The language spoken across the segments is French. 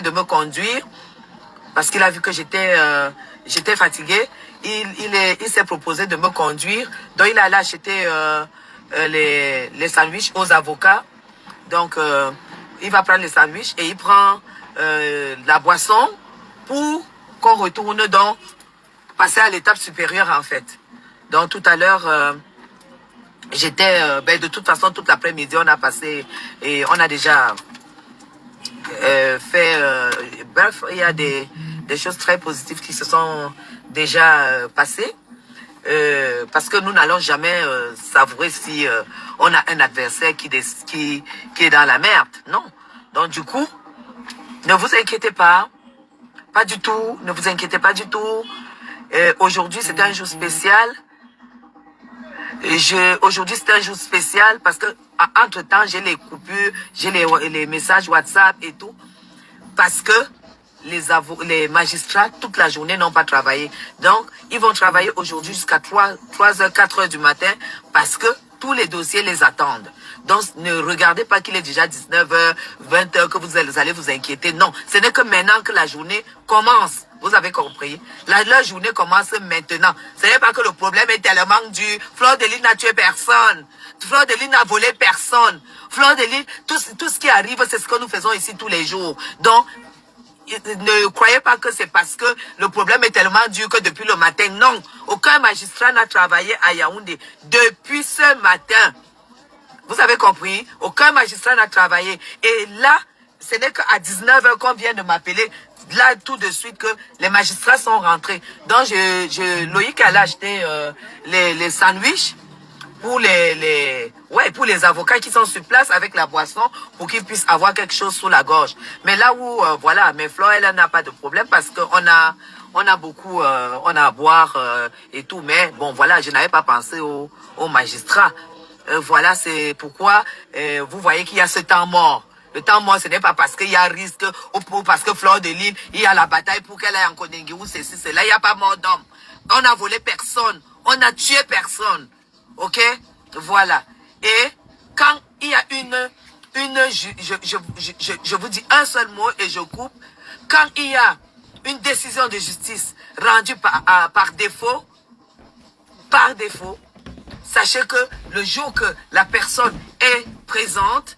de me conduire parce qu'il a vu que j'étais fatiguée. Il s'est proposé de me conduire. Donc, il allait acheter les sandwichs aux avocats. Donc, il va prendre les sandwichs et il prend la boisson pour qu'on retourne donc passer à l'étape supérieure en fait. Donc, tout à l'heure, j'étais, de toute façon, toute l'après-midi, on a passé et on a déjà bref, il y a des choses très positives qui se sont déjà passées. Parce que nous n'allons jamais savourer si on a un adversaire qui est dans la merde. Non. Donc, du coup, ne vous inquiétez pas. Pas du tout. Ne vous inquiétez pas du tout. Aujourd'hui, c'est un jour spécial. Aujourd'hui, c'est un jour spécial parce que, entre-temps, j'ai les coupures, j'ai les messages WhatsApp et tout. Parce que les magistrats, toute la journée, n'ont pas travaillé. Donc, ils vont travailler aujourd'hui jusqu'à 3h, 4h du matin parce que tous les dossiers les attendent. Donc, ne regardez pas qu'il est déjà 19h, 20h, que vous allez vous inquiéter. Non, ce n'est que maintenant que la journée commence. Vous avez compris? La journée commence maintenant. Ce n'est pas que le problème est tellement dur. Fleur de Lys n'a tué personne. Fleur de Lys n'a volé personne. Fleur de Lys, tout ce qui arrive, c'est ce que nous faisons ici tous les jours. Donc, ne croyez pas que c'est parce que le problème est tellement dur que depuis le matin. Non, aucun magistrat n'a travaillé à Yaoundé depuis ce matin. Vous avez compris? Aucun magistrat n'a travaillé. Et là, ce n'est qu'à 19h qu'on vient de m'appeler. Là, tout de suite, que les magistrats sont rentrés. Donc, Loïc allait acheter les sandwichs pour pour les avocats qui sont sur place avec la boisson pour qu'ils puissent avoir quelque chose sous la gorge. Mais là où, voilà, mais Flo, elle n'a pas de problème parce qu'on a beaucoup, on a à boire et tout. Mais bon, voilà, je n'avais pas pensé aux magistrats. Voilà, c'est pourquoi vous voyez qu'il y a ce temps mort. Le temps mort, ce n'est pas parce qu'il y a risque ou parce que Fleur de Lys, il y a la bataille pour qu'elle aille en Kondengue ou ceci, cela. Il n'y a pas mort d'homme. On n'a volé personne. On n'a tué personne. Ok? Voilà. Et quand il y a je vous dis un seul mot et je coupe. Quand il y a une décision de justice rendue par défaut, sachez que le jour que la personne est présente,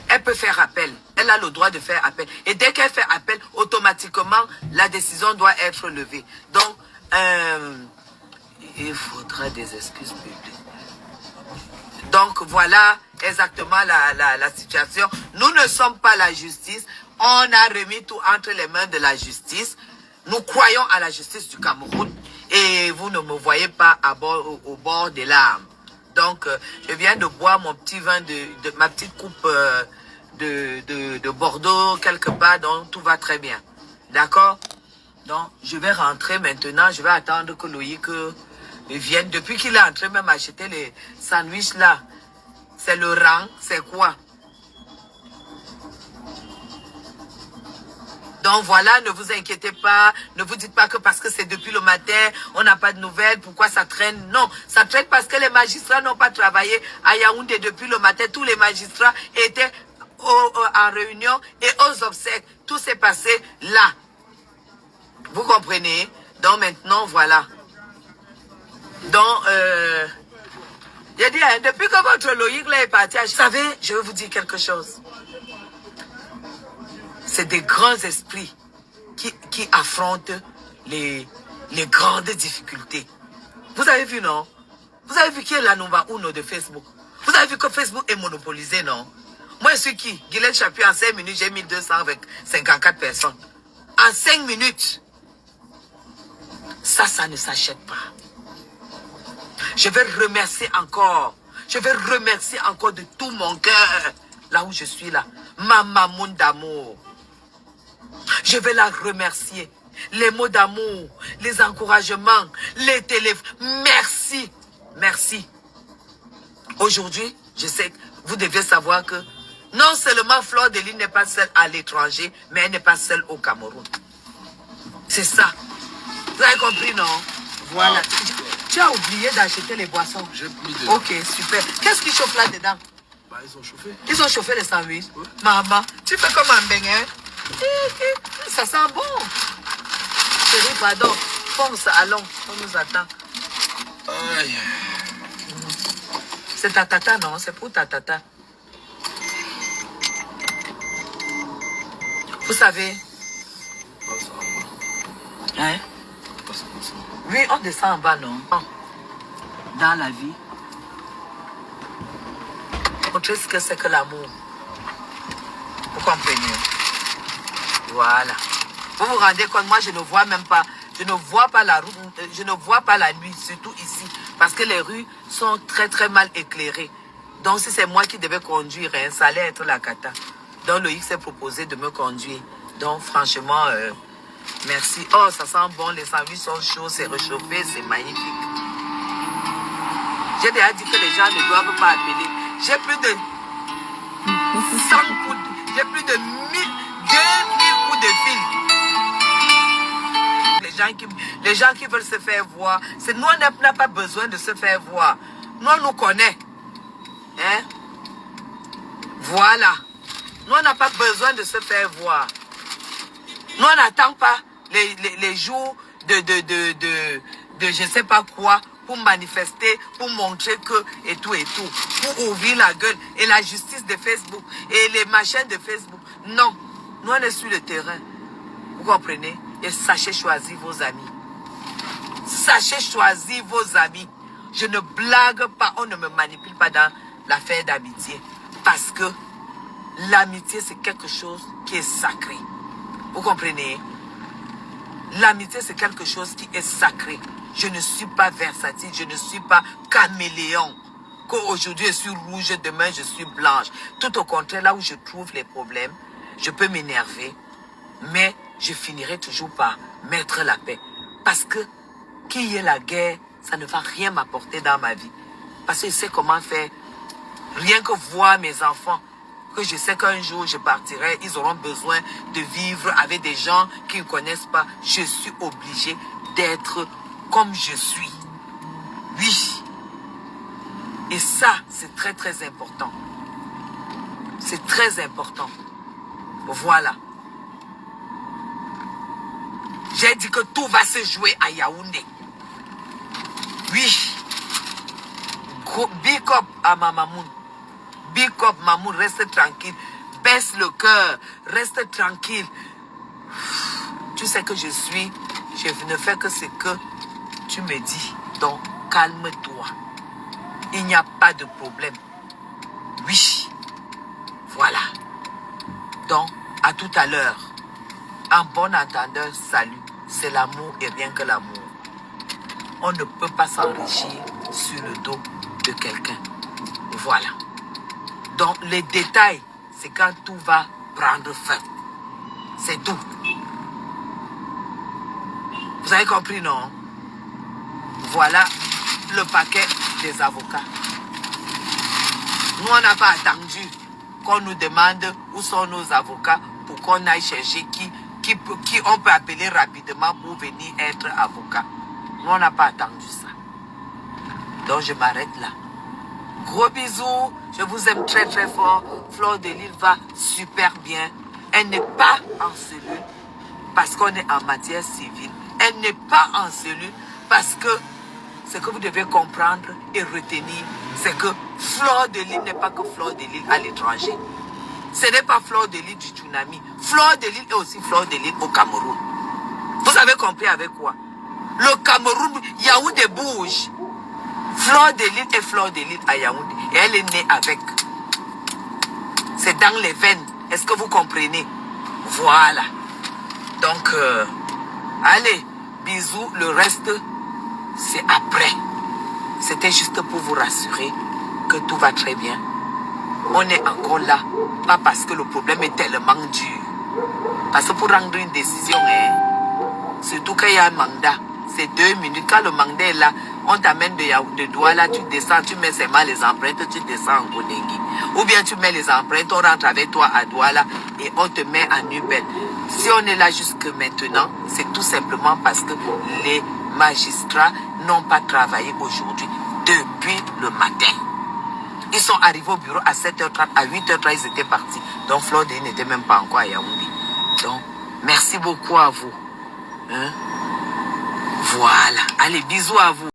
elle peut faire appel. Elle a le droit de faire appel. Et dès qu'elle fait appel, automatiquement, la décision doit être levée. Donc, il faudra des excuses publiques. Donc, voilà exactement la situation. Nous ne sommes pas la justice. On a remis tout entre les mains de la justice. Nous croyons à la justice du Cameroun. Et vous ne me voyez pas au bord des larmes. Donc, je viens de boire mon petit vin ma petite coupe de Bordeaux quelque part. Donc, tout va très bien. D'accord? Donc, je vais rentrer maintenant. Je vais attendre que Loïc vienne. Depuis qu'il est entré même acheter les sandwichs là. C'est le rang. C'est quoi? Donc voilà, ne vous inquiétez pas, ne vous dites pas que parce que c'est depuis le matin, on n'a pas de nouvelles, pourquoi ça traîne? Non, ça traîne parce que les magistrats n'ont pas travaillé à Yaoundé depuis le matin. Tous les magistrats étaient en réunion et aux obsèques. Tout s'est passé là. Vous comprenez? Donc maintenant, voilà. Donc, j'ai dit, depuis que votre Loïc là est parti, vous savez, je vais vous dire quelque chose. C'est des grands esprits qui affrontent les grandes difficultés. Vous avez vu, non? Vous avez vu qui est la number uno de Facebook? Vous avez vu que Facebook est monopolisé, non? Moi, je suis qui? Guylaine Chapuis, en 5 minutes, j'ai 1254 personnes. En 5 minutes. Ça ne s'achète pas. Je vais remercier encore. Je vais remercier encore de tout mon cœur. Là où je suis là. Ma maman d'amour. Je vais la remercier. Les mots d'amour, les encouragements, les téléphones. Merci. Merci. Aujourd'hui, je sais que vous devez savoir que non seulement Fleur de Lys n'est pas seule à l'étranger, mais elle n'est pas seule au Cameroun. C'est ça. Vous avez compris, non? Voilà. Tu as oublié d'acheter les boissons. J'ai mis dedans. Ok, super. Qu'est-ce qui chauffe là-dedans? Bah, ils ont chauffé. Ils ont chauffé les sandwichs. Oui. Maman, tu fais comme un beignet. Ça sent bon. Chérie, pardon. Fonce, allons. On nous attend. Aïe. C'est ta tata, non? C'est pour ta tata. Vous savez? Hein? Oui, on descend en bas, non? Dans la vie. Montrez ce que c'est que l'amour. Vous comprenez? Voilà. Vous vous rendez compte, moi je ne vois même pas, je ne vois pas la route, je ne vois pas la nuit, surtout ici, parce que les rues sont très très mal éclairées. Donc si c'est moi qui devais conduire, hein, ça allait être la cata. Donc Loïc s'est proposé de me conduire. Donc franchement, merci. Oh, ça sent bon, les sandwichs sont chauds, c'est réchauffé, c'est magnifique. J'ai déjà dit que les gens ne doivent pas appeler. J'ai plus de 100 coups, j'ai plus de 2000 coups de fil. Les gens qui veulent se faire voir, c'est nous, on n'a pas besoin de se faire voir. Nous, on nous connaît. Hein? Voilà. Nous, on n'a pas besoin de se faire voir. Nous, on n'attend pas les jours de je ne sais pas quoi pour manifester, pour montrer que et tout, pour ouvrir la gueule. Et la justice de Facebook et les machins de Facebook. Non. Nous, on est sur le terrain. Vous comprenez? Et sachez choisir vos amis. Sachez choisir vos amis. Je ne blague pas, on ne me manipule pas dans l'affaire d'amitié. Parce que l'amitié, c'est quelque chose qui est sacré. Vous comprenez? L'amitié, c'est quelque chose qui est sacré. Je ne suis pas versatile, je ne suis pas caméléon. Qu'aujourd'hui je suis rouge, demain je suis blanche. Tout au contraire, là où je trouve les problèmes, je peux m'énerver, mais je finirai toujours par mettre la paix. Parce que qu'il y ait la guerre, ça ne va rien m'apporter dans ma vie. Parce que je sais comment faire. Rien que voir mes enfants, que je sais qu'un jour je partirai, ils auront besoin de vivre avec des gens qui ne connaissent pas. Je suis obligée d'être comme je suis. Oui. Et ça, c'est très très important. C'est très important. Voilà. J'ai dit que tout va se jouer à Yaoundé. Oui. Big up à ma mamoun. Big up, mamoun, reste tranquille. Baisse le cœur. Reste tranquille. Tu sais que je suis. Je ne fais que ce que tu me dis. Donc, calme-toi. Il n'y a pas de problème. Oui. Voilà. Donc, à tout à l'heure. En bon entendeur, salut. C'est l'amour et rien que l'amour. On ne peut pas s'enrichir sur le dos de quelqu'un. Voilà. Donc, les détails, c'est quand tout va prendre fin. C'est tout. Vous avez compris, non? Voilà le paquet des avocats. Nous, on n'a pas attendu qu'on nous demande où sont nos avocats pour qu'on aille chercher qui on peut appeler rapidement pour venir être avocat. Nous, on n'a pas attendu ça. Donc, je m'arrête là. Gros bisous. Je vous aime très très fort. Fleur de Lys va super bien. Elle n'est pas en cellule parce qu'on est en matière civile. Elle n'est pas en cellule parce que ce que vous devez comprendre et retenir, c'est que Fleur de Lys n'est pas que Fleur de Lys à l'étranger. Ce n'est pas Fleur de Lys du tsunami. Fleur de Lys est aussi Fleur de Lys au Cameroun. Vous avez compris avec quoi? Le Cameroun, Yaoundé bouge. Fleur de Lys est Fleur de Lys à Yaoundé. Et elle est née avec. C'est dans les veines. Est-ce que vous comprenez? Voilà. Donc, allez, bisous. Le reste, c'est après. C'était juste pour vous rassurer que tout va très bien. On est encore là. Pas parce que le problème est tellement dur. Parce que pour rendre une décision, surtout qu'il y a un mandat, c'est 2 minutes. Quand le mandat est là, on t'amène de Douala, tu descends, tu mets seulement les empreintes, tu descends en Kondengi. Ou bien tu mets les empreintes, on rentre avec toi à Douala et on te met en Ubel. Si on est là jusque maintenant, c'est tout simplement parce que les magistrats n'ont pas travaillé aujourd'hui, depuis le matin. Ils sont arrivés au bureau à 7h30, à 8h30, ils étaient partis. Donc Fleur de Lys n'était même pas encore à Yaoundé. Merci beaucoup à vous. Hein? Voilà. Allez, bisous à vous.